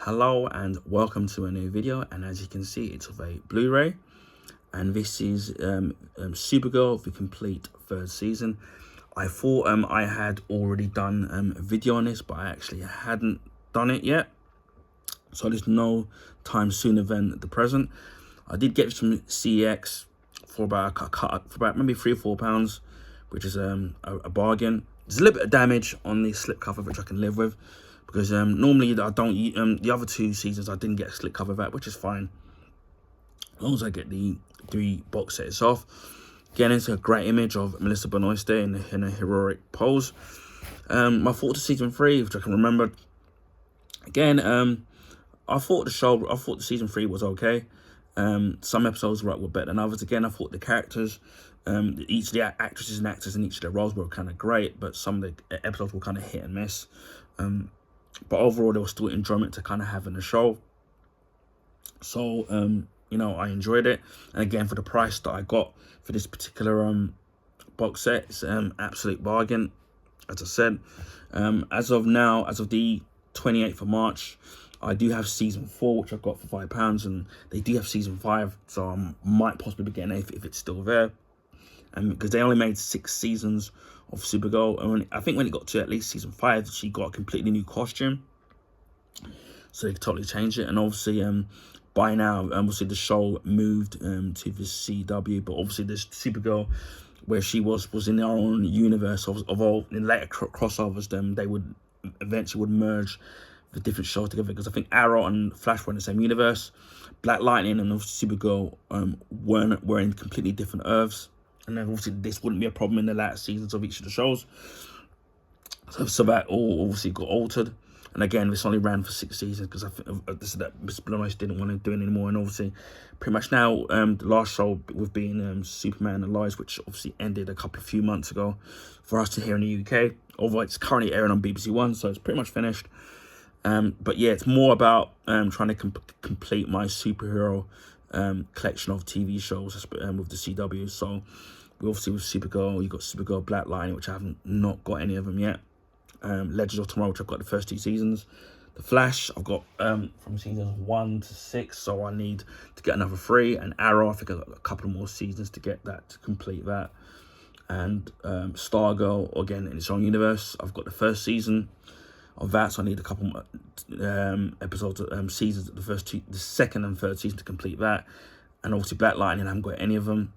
Hello and welcome to a new video, and as you can see it's of a Blu-ray, and this is Supergirl, the complete third season. I thought I had already done a video on this, but I actually hadn't done it yet, so there's no time sooner than the present. I did get some CEX for about maybe £3 or £4, which is a bargain. There's a little bit of damage on the slipcover, which I can live with, because normally I don't the other two seasons I didn't get a slipcover that, which is fine as long as I get the 3 box sets off. Again, it's a great image of Melissa Benoist there in a heroic pose. My thoughts of season 3, which I can remember. Again, I thought the season 3 was okay. Some episodes were better than others. Again, I thought the characters, each of the actresses and actors in each of their roles were kind of great, but some of the episodes were kind of hit and miss. But overall, there was still enjoyment to kind of have in the show. So, I enjoyed it. And again, for the price that I got for this particular box set, it's an absolute bargain. As I said, as of now, as of the 28th of March, I do have season 4, which I got for £5, and they do have season 5, so I might possibly be getting it if it's still there. And because they only made 6 seasons of Supergirl, and I think when it got to at least season 5, she got a completely new costume, so they totally changed it. And obviously, by now, obviously the show moved to the CW, but obviously this Supergirl, where she was in their own universe of all in later crossovers. Then they would eventually merge the different shows together, because I think Arrow and Flash were in the same universe. Black Lightning and Supergirl were in completely different Earths. And then obviously this wouldn't be a problem in the latter seasons of each of the shows. So that all obviously got altered. And again, this only ran for 6 seasons, because I think that Miss Benoist didn't want to do it anymore. And obviously, pretty much now, the last show with being Superman and Lois, which obviously ended a few months ago for us to hear in the UK. Although it's currently airing on BBC One, so it's pretty much finished. But yeah, it's more about trying to complete my superhero collection of TV shows with the CW. So we obviously with Supergirl, you got Supergirl, Black Lightning, which I haven't not got any of them yet. Legends of Tomorrow, which I've got the first 2 seasons. The Flash, I've got from seasons 1 to 6, so I need to get another 3. And Arrow, I think I've got a couple more seasons to get that, to complete that. And Stargirl, again in its own universe, I've got the first season of that, so I need a couple more episodes, seasons, the second and third season to complete that. And obviously Black Lightning, I haven't got any of them.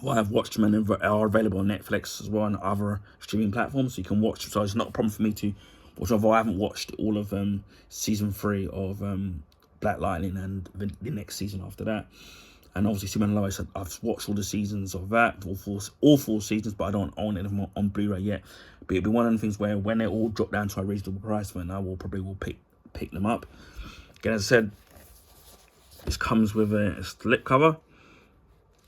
Well, I've watched them and are available on Netflix as well and other streaming platforms, so you can watch them. So it's not a problem for me to watch, although I haven't watched all of season 3 of Black Lightning and the next season after that. And obviously Superman and Lois, I've watched all the seasons of that, all four seasons, but I don't own any of them on Blu-ray yet. But it'll be one of the things where when they all drop down to a reasonable price, then I will probably pick them up. Again, as I said, this comes with a slipcover.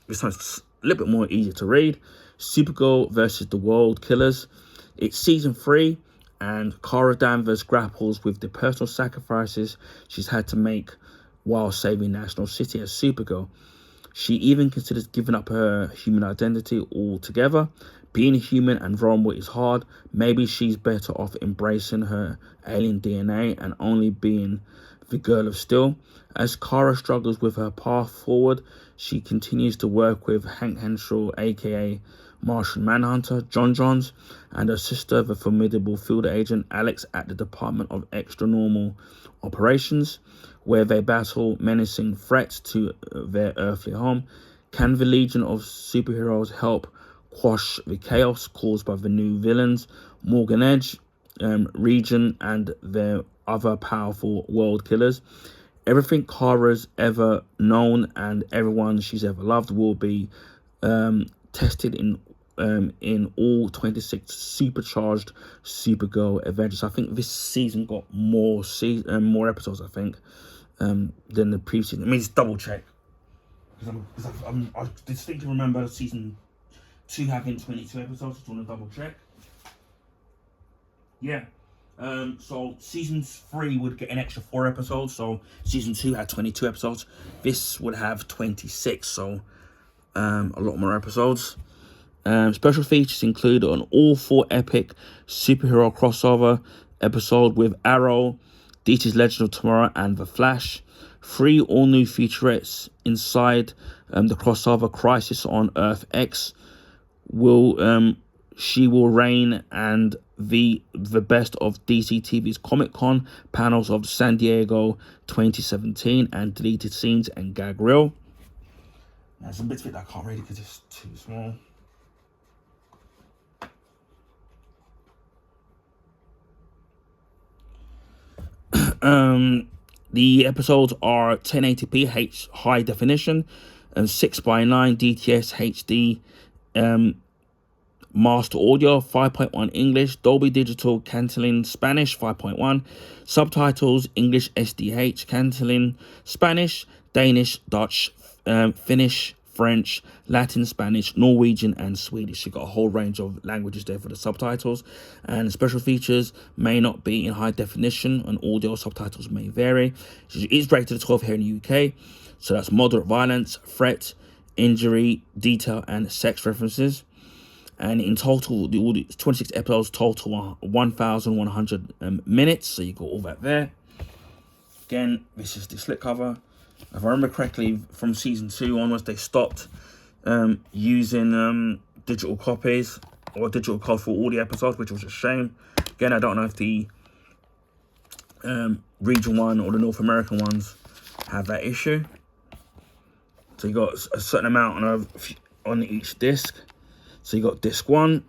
This time it's a little bit more easier to read. Supergirl versus the World Killers. It's season 3, and Kara Danvers grapples with the personal sacrifices she's had to make while saving National City as Supergirl. She even considers giving up her human identity altogether. Being human and vulnerable is hard. Maybe she's better off embracing her alien DNA and only being the girl of steel. As Kara struggles with her path forward, she continues to work with Hank Henshaw, aka Martian Manhunter, John Johns, and her sister, the formidable field agent Alex, at the Department of Extra-Normal Operations, where they battle menacing threats to their earthly home. Can the Legion of Superheroes help quash the chaos caused by the new villains, Morgan Edge, Region, and their other powerful world killers? Everything Kara's ever known and everyone she's ever loved will be tested in all 26 supercharged Supergirl adventures. I think this season got more episodes, I think, than the previous season. I mean, just double check, because I distinctly remember season 2 having 22 episodes. Just want to double check. Yeah. So season 3 would get an extra 4 episodes. So season 2 had 22 episodes. This would have 26. So a lot more episodes. Special features include an all-4 epic superhero crossover episode with Arrow, DC's Legend of Tomorrow and The Flash. 3 all-new featurettes inside the crossover Crisis on Earth X. She Will Reign and the best of DC TV's Comic-Con panels of San Diego 2017 and deleted scenes and gag reel. Now, some bits of it that I can't read because it's too small. The episodes are 1080p high definition and 6:9 DTS HD master audio, 5.1 English, Dolby Digital canceling Spanish 5.1, subtitles English SDH canceling Spanish, Danish, Dutch, Finnish, French, Latin, Spanish, Norwegian, and Swedish. You've got a whole range of languages there for the subtitles, and special features may not be in high definition, and audio subtitles may vary. It is rated 12 here in the UK, so that's moderate violence, threat, injury, detail, and sex references. And in total, the 26 episodes total 1,100 minutes, so you got all that there. Again, this is the slipcover. If I remember correctly, from season 2 onwards, they stopped using digital copies or digital codes for all the episodes, which was a shame. Again, I don't know if the region 1 or the North American ones have that issue. So you got a certain amount on each disc. So you got disc 1,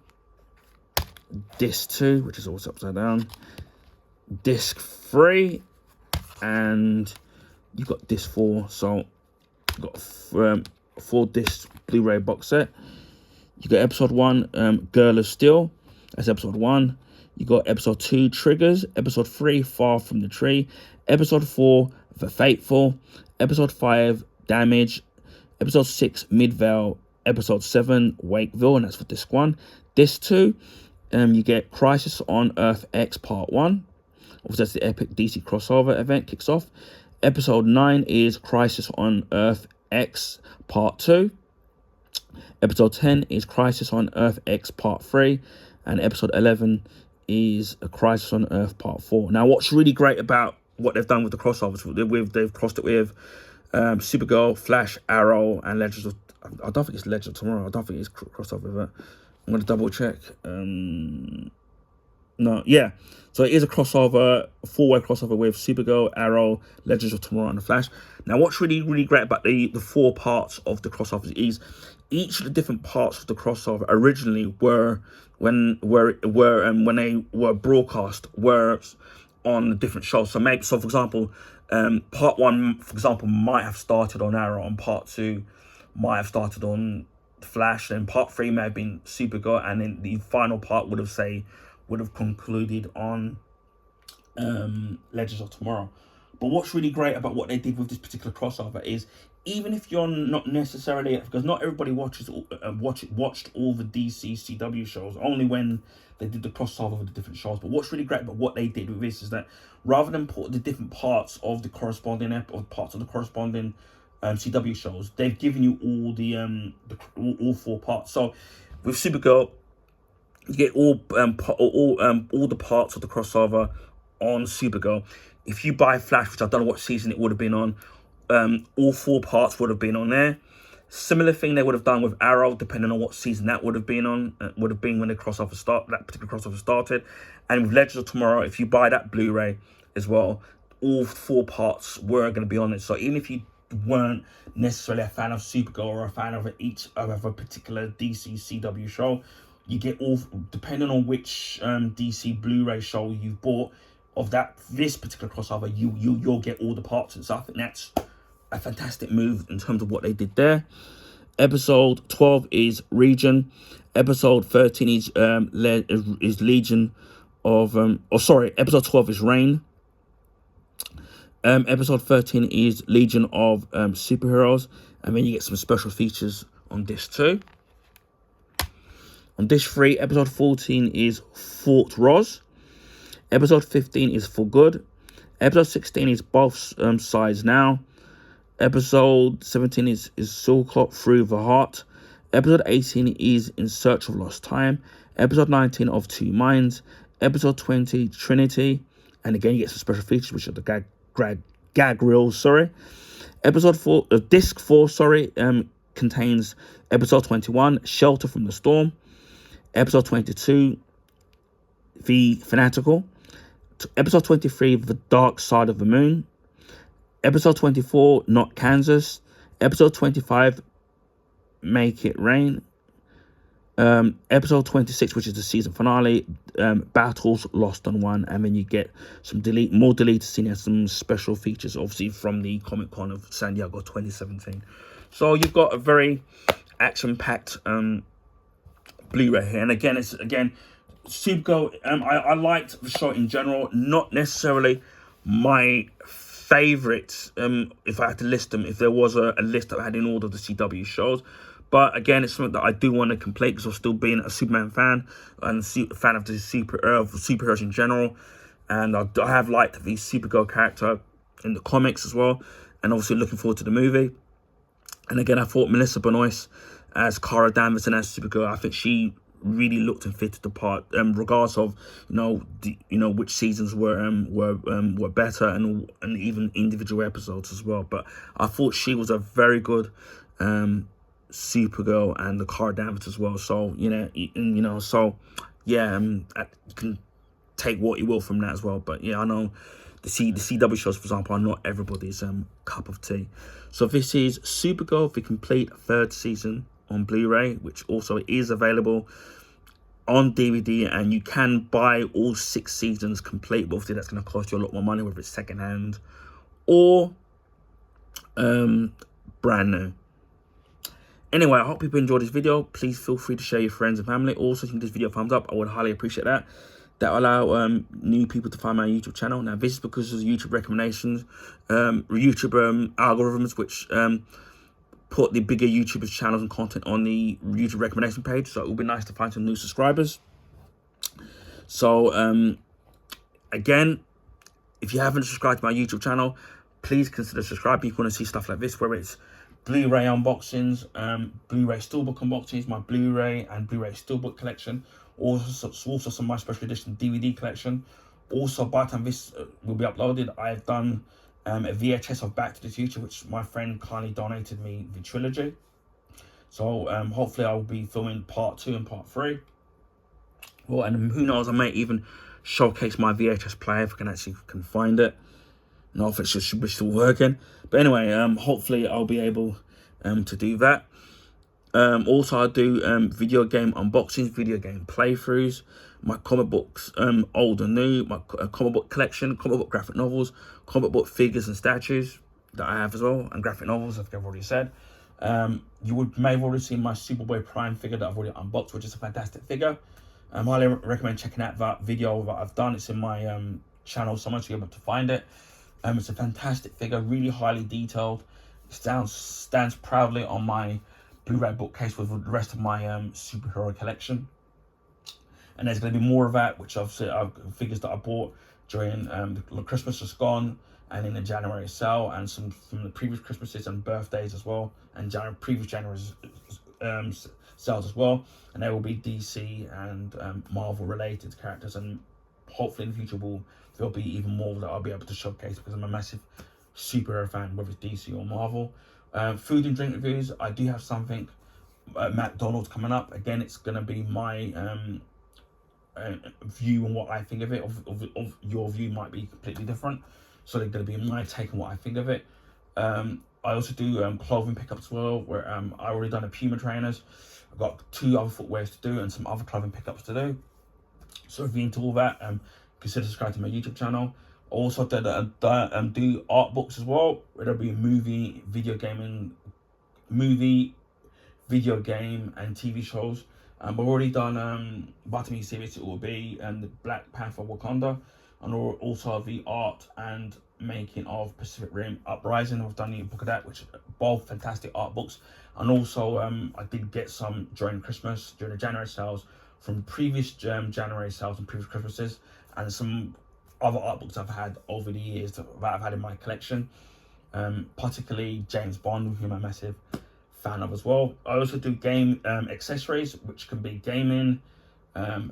disc 2, which is also upside down, disc 3, and you've got disc 4. So you've got 4 disc Blu-ray box set. You got episode 1, Girl of Steel. That's episode 1. You got episode 2, Triggers. Episode 3, Far From the Tree. Episode 4, The Fateful. Episode 5, Damage. Episode 6, Midvale. Episode 7, Wakeville, and that's for disc 1. Disc 2, you get Crisis on Earth X Part 1. Obviously, that's the epic DC crossover event kicks off. Episode 9 is Crisis on Earth X Part 2. Episode 10 is Crisis on Earth X Part 3. And episode 11 is A Crisis on Earth Part 4. Now, what's really great about what they've done with the crossovers, they've crossed it with Supergirl, Flash, Arrow, and Legends of... I don't think it's Legend of Tomorrow. I don't think it's crossover with it. I'm going to double check. No, yeah. So it is a crossover, a 4-way crossover with Supergirl, Arrow, Legends of Tomorrow, and The Flash. Now, what's really, really great about the 4 parts of the crossovers is each of the different parts of the crossover originally were when they were broadcast were on different shows. So maybe, so for example, part 1, for example, might have started on Arrow, and part 2 might have started on Flash, and part 3 may have been Supergirl, and then the final part would have concluded on Legends of Tomorrow. But what's really great about what they did with this particular crossover is, even if you're not necessarily, because not everybody watched all the DC CW shows, only when they did the crossover with the different shows. But what's really great about what they did with this is that rather than put the different parts of the corresponding CW shows, they've given you all 4 parts. So with Supergirl, you get all the parts of the crossover on Supergirl. If you buy Flash, which I don't know what season it would have been on, all 4 parts would have been on there. Similar thing they would have done with Arrow, depending on what season that would have been on. Would have been when the that particular crossover started. And with Legends of Tomorrow, if you buy that Blu-ray as well, all 4 parts were going to be on it. So even if you weren't necessarily a fan of Supergirl or a fan of a particular DC CW show, you get all, depending on which DC Blu-ray show you've bought of this particular crossover, you'll get all the parts. And so I think that's a fantastic move in terms of what they did there. Episode 12 is Region. Episode 13 is Legion of episode 12 is Reign. Episode 13 is Legion of Superheroes, and then you get some special features on disc 2. On disc 3, episode 14 is Fort Ross. Episode 15 is For Good. Episode 16 is Both Sides Now. Episode 17 is Soul Clock Through the Heart. Episode 18 is In Search of Lost Time. Episode 19 of Two Minds. Episode 20, Trinity. And again, you get some special features, which are the gag reels, sorry. Episode 4, disc 4, sorry, contains episode 21, Shelter from the Storm. Episode 22, The Fanatical. Episode 23, The Dark Side of the Moon. Episode 24, Not Kansas. Episode 25, Make It Rain. Episode 26, which is the season finale, Battles Lost on One. And then you get some more deleted scenes and some special features, obviously, from the Comic Con of San Diego 2017. So you've got a very action-packed Blu-ray here. And again, Supergirl, I liked the show in general, not necessarily my favourites, if I had to list them, if there was a list that I had in order of the CW shows. But again, it's something that I do want to complete because I'm still being a Superman fan and a fan of the superheroes in general. And I have liked the Supergirl character in the comics as well. And obviously looking forward to the movie. And again, I thought Melissa Benoist as Kara Danvers and as Supergirl, I think she really looked and fitted the part, regardless of which seasons were better and even individual episodes as well. But I thought she was a very good Supergirl and the Kara Danvers as well. So you can take what you will from that as well. But yeah, I know the CW shows, for example, are not everybody's cup of tea. So this is Supergirl, the complete 3rd season on Blu-ray, which also is available on DVD, and you can buy all 6 seasons complete, but obviously that's going to cost you a lot more money, whether it's secondhand or brand new. Anyway, I hope people enjoyed this video. Please feel free to share your friends and family. Also, if you can give this video a thumbs up, I would highly appreciate that. That will allow new people to find my YouTube channel. Now, this is because of YouTube recommendations, YouTube algorithms, which put the bigger YouTubers' channels and content on the YouTube recommendation page. So it would be nice to find some new subscribers. So, again, if you haven't subscribed to my YouTube channel, please consider subscribing. If you want to see stuff like this, where it's Blu-ray unboxings, Blu-ray Steelbook unboxings, my Blu-ray and Blu-ray Steelbook collection, also some of my special edition DVD collection. Also, by the time this will be uploaded, I've done a VHS of Back to the Future, which my friend kindly donated me the trilogy. So hopefully I will be filming part 2 and part 3. Well, and who knows, I may even showcase my VHS player if I can find it. Not if it should be still working. But anyway, hopefully I'll be able to do that. Also, I do video game unboxings, video game playthroughs, my comic books, old and new, my comic book collection, comic book graphic novels, comic book figures and statues that I have as well, and graphic novels, like I've already said. You may have already seen my Superboy Prime figure that I've already unboxed, which is a fantastic figure. I highly recommend checking out that video that I've done. It's in my channel somewhere, so you're able to find it. It's a fantastic figure, really highly detailed. It stands proudly on my Blu-ray bookcase with the rest of my superhero collection. And there's going to be more of that, which I've figures that I bought during the Christmas just gone, and in the January sale, and some from the previous Christmases and birthdays as well, and previous January sales as well. And there will be DC and Marvel related characters, and hopefully in the future there'll be even more that I'll be able to showcase, because I'm a massive superhero fan, whether it's DC or Marvel. Food and drink reviews, I do have something at McDonald's coming up. Again, it's going to be my view on what I think of it. Of your view might be completely different, so they're going to be my take on what I think of it. I also do clothing pickups as well, where I already done a Puma trainers. I've got 2 other footwears to do and some other clothing pickups to do. So if you're into all that, consider subscribing to my YouTube channel. Also, do art books as well, where there'll be movie, video game, and TV shows. I've already done Bottom series. It will be the Black Panther Wakanda, and also the art and making of Pacific Rim Uprising. I've done the book of that, which are both fantastic art books. And also I did get some during Christmas, during the January sales, from previous January sales and previous Christmases, and some other art books I've had over the years that I've had in my collection, particularly James Bond, whom I'm a massive fan of as well. I also do game accessories, which can be gaming,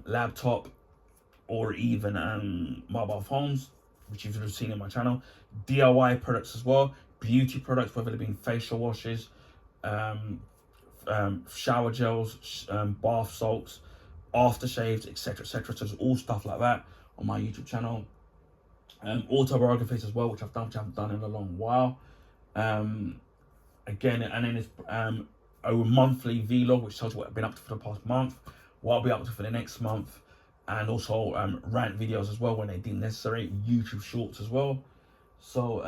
laptop, or even mobile phones. which you've seen in my channel. DIY products as well, beauty products, whether they've been facial washes, shower gels, bath salts, aftershaves, etc. So there's all stuff like that on my YouTube channel. Autobiographies as well, which I haven't done in a long while. Again, and then it's a monthly vlog, which tells you what I've been up to for the past month, what I'll be up to for the next month, and also rant videos as well when they deem necessary, YouTube shorts as well. So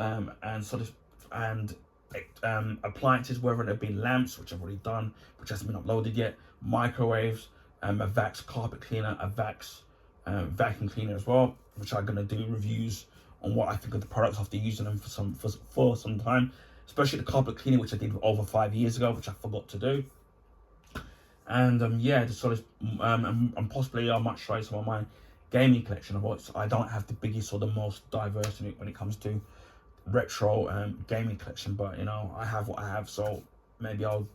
appliances, whether they've been lamps, which I've already done, which hasn't been uploaded yet, microwaves, a Vax carpet cleaner, a Vax vacuum cleaner as well, which I'm gonna do reviews on what I think of the products after using them for some time, especially the carpet cleaner, which I did over 5 years ago, which I forgot to do. And yeah, just sort of and possibly I might show you some of my gaming collection of what I don't have the biggest or the most diverse when it comes to retro gaming collection, but you know, I have what I have, so maybe I'll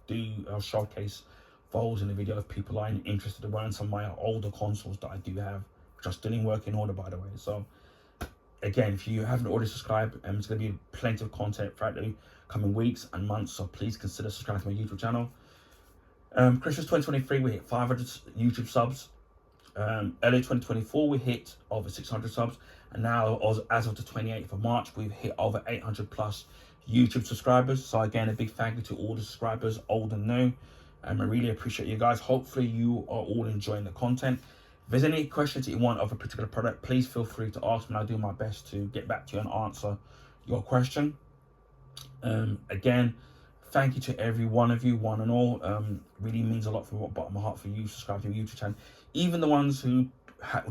showcase those in the video if people are interested in wearing some of my older consoles that I do have, which are still in working order, by the way. So again, if you haven't already subscribed, there's going to be plenty of content throughout the coming weeks and months, so please consider subscribing to my YouTube channel. Christmas 2023, we hit 500 YouTube subs. Early 2024, we hit over 600 subs, and now as of the 28th of March, we've hit over 800 plus YouTube subscribers. So again, a big thank you to all the subscribers, old and new. I really appreciate you guys. Hopefully you are all enjoying the content. If there's any questions that you want of a particular product, please feel free to ask me. I'll do my best to get back to you and answer your question. Again, thank you to every one of you, one and all. Really means a lot from the bottom of my heart for you subscribe to my YouTube channel. Even the ones who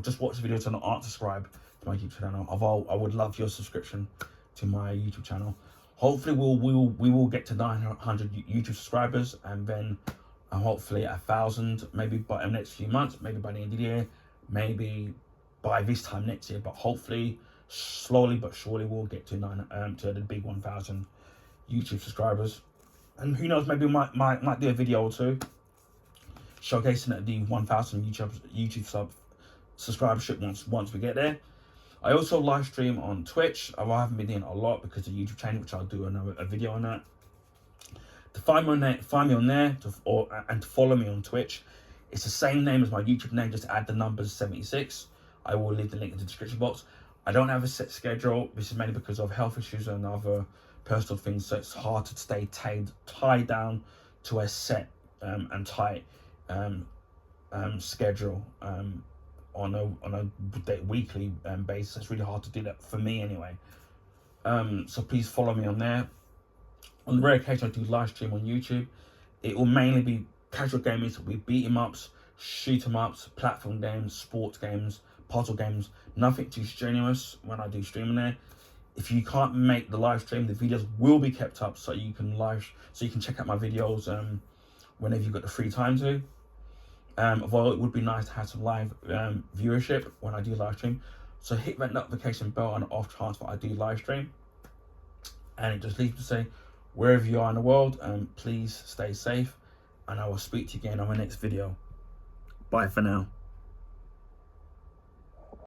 just watch the videos and aren't subscribed to my YouTube channel, I would love your subscription to my YouTube channel. Hopefully we will get to 900 YouTube subscribers, and then hopefully 1,000 maybe by the next few months, maybe by the end of the year, maybe by this time next year. But hopefully, slowly but surely, we'll get to to the big 1,000 YouTube subscribers. And who knows, maybe we might do a video or two showcasing the 1,000 YouTube subscribership once we get there. I also live stream on Twitch. I haven't been doing a lot because of the YouTube channel, which I'll do a video on that. To find me on there, and to follow me on Twitch, it's the same name as my YouTube name, just add the numbers 76. I will leave the link in the description box. I don't have a set schedule. This is mainly because of health issues and other personal things, so it's hard to stay tied down to a set and tight schedule on a weekly basis. It's really hard to do that for me anyway. So please follow me on there. On the rare occasion I do live stream on YouTube, it will mainly be casual gaming. So we beat 'em ups, shoot 'em ups, platform games, sports games, puzzle games. Nothing too strenuous when I do streaming there. If you can't make the live stream, the videos will be kept up so you can check out my videos whenever you've got the free time to. Although it would be nice to have some live viewership when I do live stream, so hit that notification bell on off chance that I do live stream. And it just leaves me to say, wherever you are in the world, please stay safe, and I will speak to you again on my next video. Bye for now.